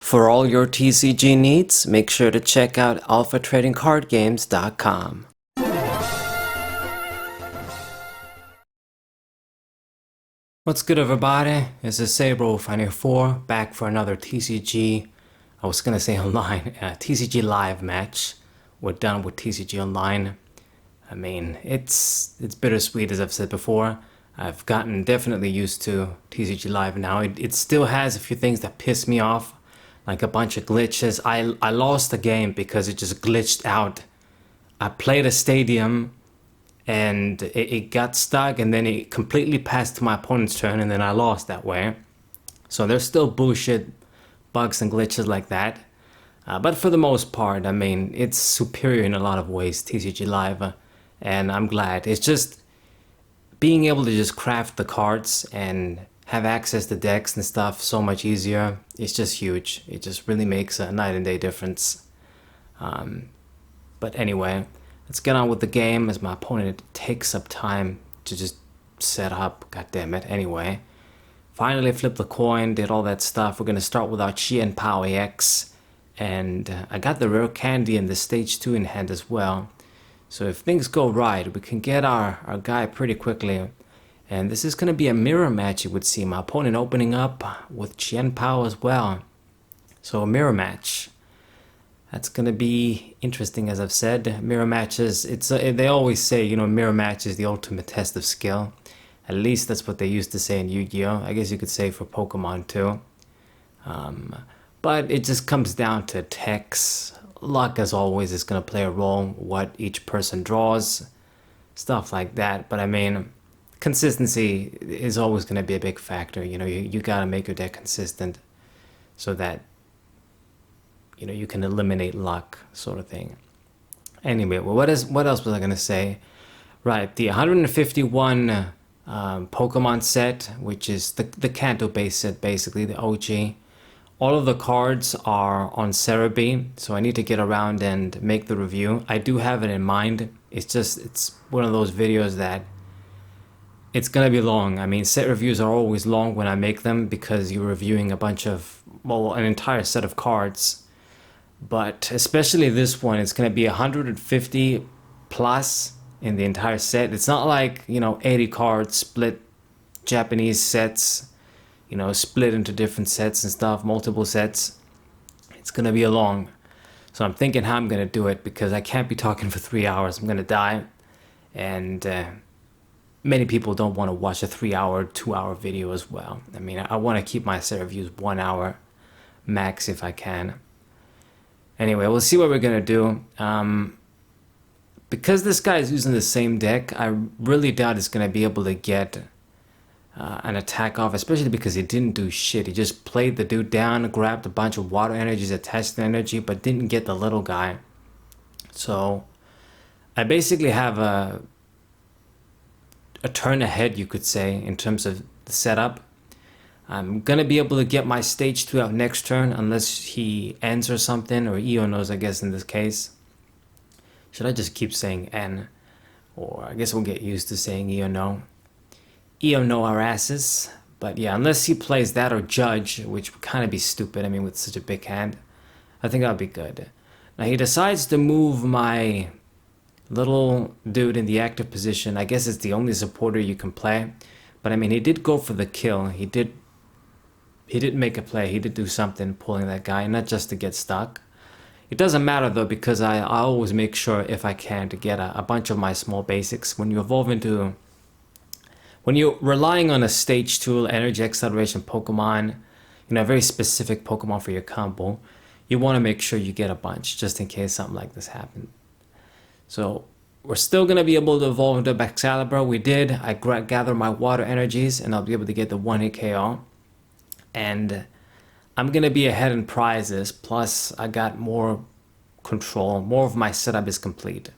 For all your TCG needs, make sure to check out alphatradingcardgames.com. What's good, everybody? This is Sabro594 back for another TCG. I was gonna say online, TCG live match. We're done with TCG online. I mean, it's bittersweet, as I've said before. I've gotten definitely used to TCG live now. It still has a few things that piss me off, like a bunch of glitches. I lost the game because it just glitched out. I played a stadium and it got stuck, and then it completely passed to my opponent's turn, and then I lost that way. So there's still bullshit bugs and glitches like that. But for the most part, I mean, it's superior in a lot of ways, TCG Live, and I'm glad. It's just being able to just craft the cards and have access to decks and stuff so much easier. It's just huge. It just really makes a night and day difference. But anyway, let's get on with the game as my opponent takes up time to just set up. God damn it. Anyway, finally flipped the coin, did all that stuff. We're going to start with our Chien-Pao AX. And I got the rare candy and the stage 2 in hand as well. So if things go right, we can get our guy pretty quickly. And this is going to be a mirror match, it would seem. My opponent opening up with Chien-Pao as well. So a mirror match. That's going to be interesting, as I've said. Mirror matches, they always say, you know, mirror match is the ultimate test of skill. At least that's what they used to say in Yu-Gi-Oh! I guess you could say for Pokemon too. But it just comes down to techs. Luck, as always, is going to play a role. What each person draws, stuff like that. But I mean, consistency is always going to be a big factor. You know, you got to make your deck consistent so that, you know, you can eliminate luck, sort of thing. Anyway, well, what else was I going to say? Right, the 151 Pokemon set, which is the Kanto base set, basically, the OG. All of the cards are on Cerebi, so I need to get around and make the review. I do have it in mind. It's one of those videos that it's gonna be long. I mean, set reviews are always long when I make them because you're reviewing an entire set of cards. But especially this one, it's gonna be 150 plus in the entire set. It's not like, you know, 80 cards split Japanese sets, you know, split into different sets and stuff, multiple sets. It's gonna be a long. So I'm thinking how I'm gonna do it, because I can't be talking for 3 hours. I'm gonna die. And many people don't want to watch a 3-hour, 2-hour video as well. I mean, I want to keep my set reviews 1 hour max if I can. Anyway, we'll see what we're gonna do. Because this guy is using the same deck, I really doubt it's gonna be able to get an attack off, especially because he didn't do shit. He just played the dude down, grabbed a bunch of water energies, attached the energy, but didn't get the little guy. So I basically have a turn ahead, you could say, in terms of the setup. I'm gonna be able to get my stage 2 out next turn, unless he ends or something, or EONOs, I guess, in this case. Should I just keep saying N? Or I guess we'll get used to saying EONO. EONO our asses. But yeah, unless he plays that or Judge, which would kind of be stupid, I mean, with such a big hand, I think that'll be good. Now he decides to move my little dude in the active position. I guess it's the only supporter you can play. But I mean, he did go for the kill. He did make a play. He did do something pulling that guy, not just to get stuck. It doesn't matter though, because I always make sure, if I can, to get a bunch of my small basics. When you're relying on a stage 2 energy acceleration Pokemon, you know, a very specific Pokemon for your combo, you want to make sure you get a bunch, just in case something like this happens. So we're still going to be able to evolve into Baxcalibur. We did. I gather my water energies, and I'll be able to get the 1-hit KO. And I'm going to be ahead in prizes, plus I got more control. More of my setup is complete.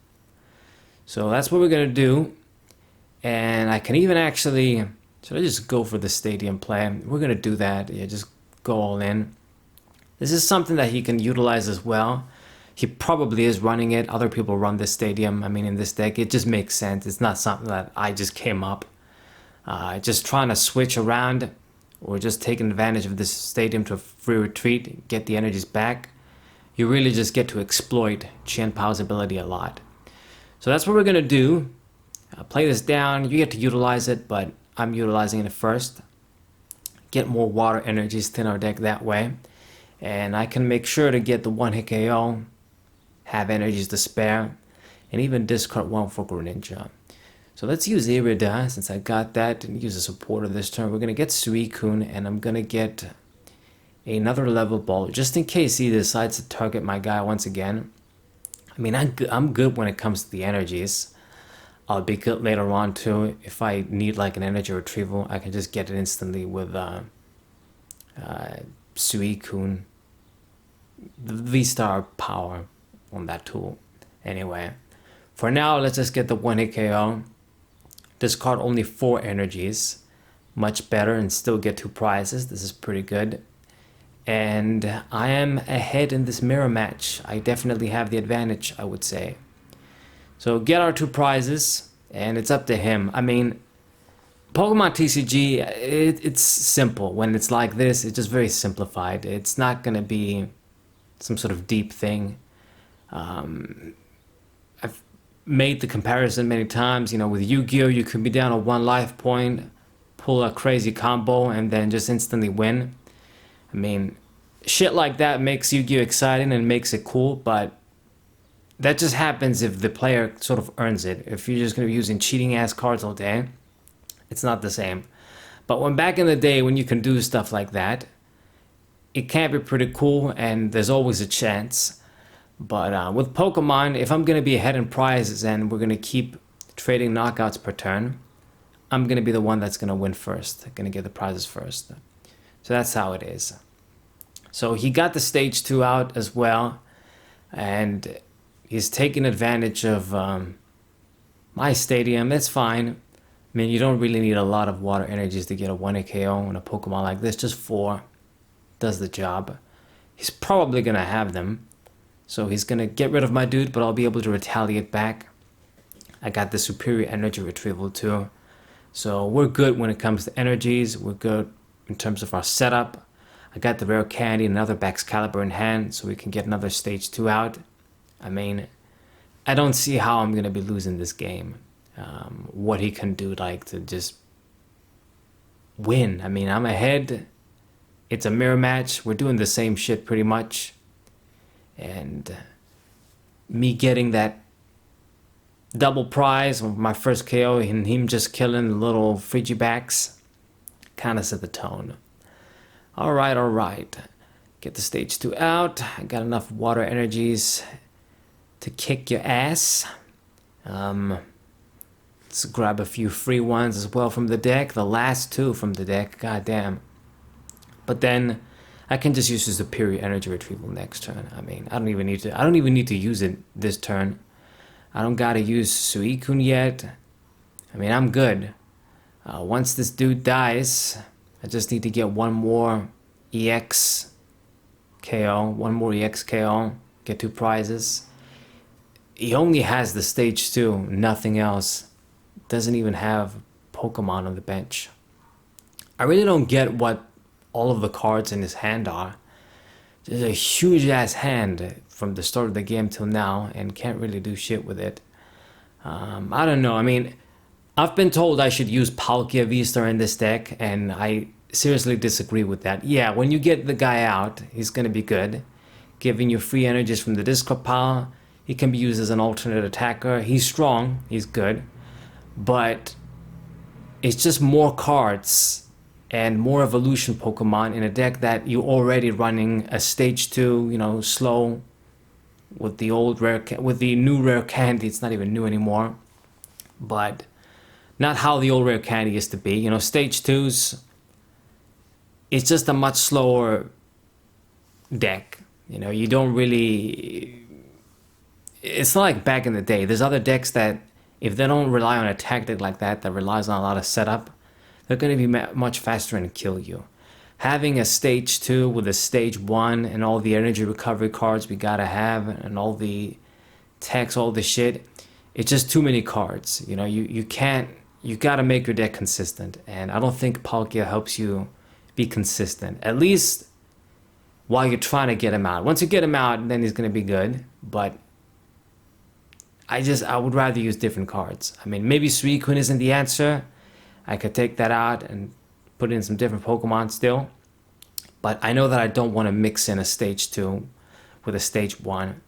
So that's what we're going to do. And I can even actually, should I just go for the stadium play? We're going to do that. Yeah, just go all in. This is something that he can utilize as well. He probably is running it. Other people run this stadium. I mean, in this deck, it just makes sense. It's not something that I just came up. Just trying to switch around or just taking advantage of this stadium to a free retreat, get the energies back, you really just get to exploit Chien-Pao's ability a lot. So that's what we're going to do. Play this down. You get to utilize it, but I'm utilizing it first. Get more water energies thin our deck that way. And I can make sure to get the 1-hit KO, have energies to spare, and even discard one for Greninja. So let's use Irida since I got that and use a supporter this turn. We're going to get Suicune, and I'm going to get another level ball just in case he decides to target my guy once again. I mean, I'm good when it comes to the energies. I'll be good later on too. If I need like an energy retrieval, I can just get it instantly with Suicune. The vstar power on that tool. Anyway, for now, let's just get the 1-hit KO. Discard only 4 energies. Much better and still get 2 prizes. This is pretty good. And I am ahead in this mirror match. I definitely have the advantage, I would say. So get our 2 prizes, and it's up to him. I mean, Pokemon TCG, it's simple. When it's like this, it's just very simplified. It's not going to be some sort of deep thing. I've made the comparison many times. You know, with Yu-Gi-Oh, you could be down on 1 life point, pull a crazy combo, and then just instantly win. I mean, shit like that makes Yu-Gi-Oh exciting and makes it cool, but that just happens if the player sort of earns it. If you're just going to be using cheating-ass cards all day, it's not the same. But when back in the day when you can do stuff like that, it can be pretty cool, and there's always a chance. But with Pokemon, if I'm going to be ahead in prizes and we're going to keep trading knockouts per turn, I'm going to be the one that's going to win first, going to get the prizes first. So that's how it is. So he got the stage 2 out as well, and he's taking advantage of my stadium. That's fine. I mean, you don't really need a lot of water energies to get a 1-hit KO on a Pokemon like this. Just 4 does the job. He's probably going to have them. So he's going to get rid of my dude, but I'll be able to retaliate back. I got the superior energy retrieval too. So we're good when it comes to energies. We're good in terms of our setup. I got the rare candy and another Baxcalibur in hand, so we can get another stage 2 out. I mean, I don't see how I'm going to be losing this game. What he can do, like, to just win. I mean, I'm ahead. It's a mirror match. We're doing the same shit pretty much. And me getting that double prize of my first KO and him just killing the little Frigibacks kind of set the tone. Alright. Get the stage 2 out. I got enough water energies to kick your ass. Let's grab a few free ones as well from the deck. The last 2 from the deck. God damn. But then I can just use the superior energy retrieval next turn. I mean, I don't even need to use it this turn. I don't gotta use Suicune yet. I mean, I'm good. Once this dude dies, I just need to get one more EX KO, get 2 prizes. He only has the stage 2, nothing else. Doesn't even have Pokemon on the bench. I really don't get what all of the cards in his hand are. There's a huge ass hand from the start of the game till now, and can't really do shit with it. I don't know. I mean, I've been told I should use Palkia vstar in this deck, and I seriously disagree with that. Yeah, when you get the guy out, he's gonna be good, giving you free energies from the discard pile. He can be used as an alternate attacker. He's strong, he's good, but it's just more cards and more evolution Pokemon in a deck that you're already running a stage 2, you know, slow with the new rare candy. It's not even new anymore, but not how the old rare candy used to be. You know, stage 2s, it's just a much slower deck. You know, you don't really, it's not like back in the day. There's other decks that if they don't rely on a tactic like that relies on a lot of setup, they're going to be much faster and kill you. Having a stage 2 with a stage 1 and all the energy recovery cards we gotta have and all the techs, all the shit, it's just too many cards. You know, you gotta make your deck consistent, and I don't think Palkia helps you be consistent. At least while you're trying to get him out. Once you get him out, then he's going to be good. But I would rather use different cards. I mean, maybe Suicune isn't the answer. I could take that out and put in some different Pokemon still. But I know that I don't want to mix in a stage 2 with a stage 1.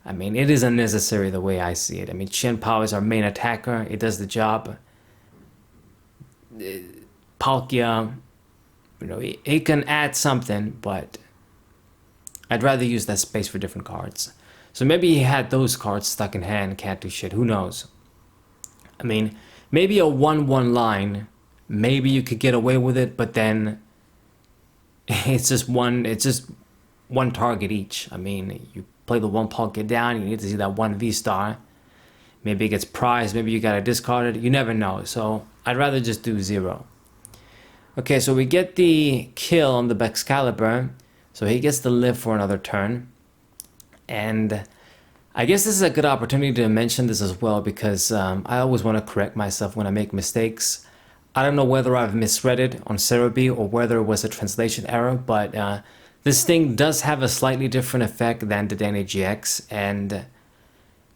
I mean, it is unnecessary the way I see it. I mean, Chien-Pao is our main attacker. It does the job. Palkia, you know, it can add something, but I'd rather use that space for different cards. So maybe he had those cards stuck in hand, can't do shit, who knows? I mean, maybe a 1-1 line, maybe you could get away with it, but then it's just one target each. I mean, you play the 1 Palkia down, you need to see that 1 vstar. Maybe it gets prized, maybe you gotta discard it, you never know. So I'd rather just do 0. Okay, so we get the kill on the Baxcalibur, so he gets to live for another turn. And I guess this is a good opportunity to mention this as well, because I always want to correct myself when I make mistakes. I don't know whether I've misread it on Cerebi or whether it was a translation error, but this thing does have a slightly different effect than the dmage, and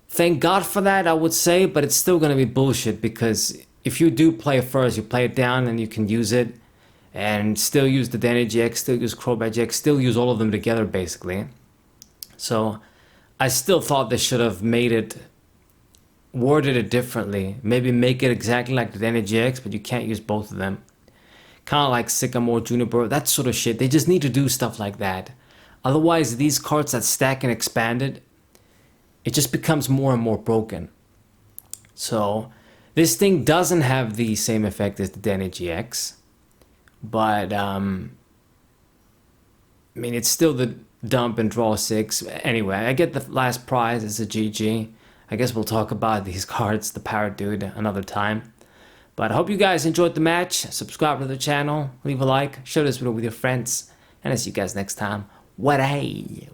thank God for that, I would say, but it's still going to be bullshit, because if you do play it first, you play it down and you can use it, and still use the dmage, still use Crobat, still use all of them together, basically. So I still thought they should have worded it differently. Maybe make it exactly like the dmage, but you can't use both of them. Kind of like Sycamore, Juniper, that sort of shit. They just need to do stuff like that. Otherwise, these cards that stack and expanded, it just becomes more and more broken. So this thing doesn't have the same effect as the dmage, but I mean, it's still the dump and draw 6. Anyway, I get the last prize. It's a GG. I guess we'll talk about these cards, the Parrot Dude, another time. But I hope you guys enjoyed the match. Subscribe to the channel, leave a like, share this video with your friends, and I'll see you guys next time. What a